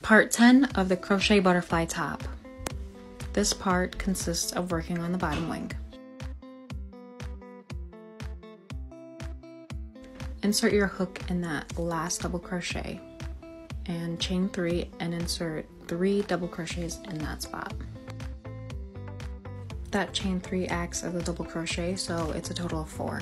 Part 10 of the crochet butterfly top. This part consists of working on the bottom wing. Insert your hook in that last double crochet and chain 3 and insert 3 double crochets in that spot. That chain 3 acts as a double crochet, so it's a total of 4.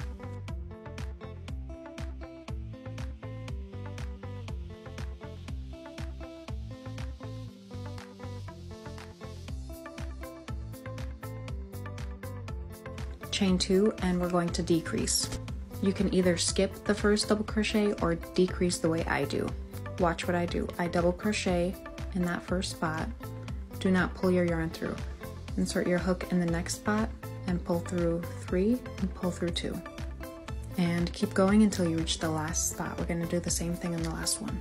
Chain 2 and we're going to decrease. You can either skip the first double crochet or decrease the way I do. Watch what I do. I double crochet in that first spot. Do not pull your yarn through. Insert your hook in the next spot and pull through 3 and pull through 2. And keep going until you reach the last spot. We're going to do the same thing in the last one.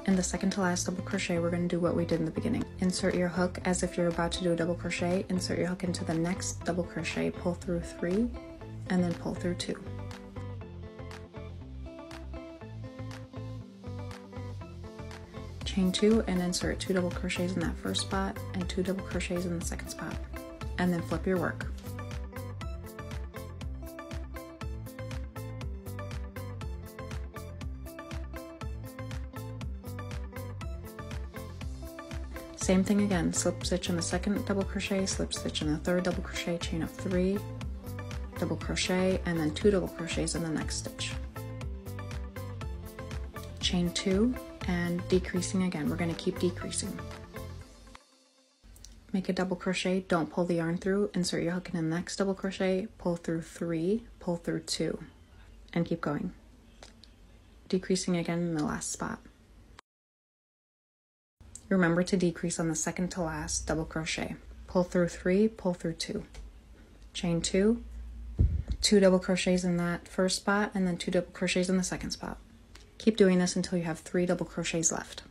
In the second to last double crochet, we're going to do what we did in the beginning. Insert your hook as if you're about to do a double crochet. Insert your hook into the next double crochet, pull through 3, and then pull through 2. Chain 2 and insert 2 double crochets in that first spot and 2 double crochets in the second spot. And then flip your work. Same thing again, slip stitch in the second double crochet, slip stitch in the third double crochet, chain up 3, double crochet, and then 2 double crochets in the next stitch. Chain 2 and decreasing again. We're going to keep decreasing. Make a double crochet, don't pull the yarn through, insert your hook in the next double crochet, pull through 3, pull through 2, and keep going. Decreasing again in the last spot. Remember to decrease on the second to last double crochet. Pull through 3, pull through 2. Chain 2, 2 double crochets in that first spot, and then 2 double crochets in the second spot. Keep doing this until you have 3 double crochets left.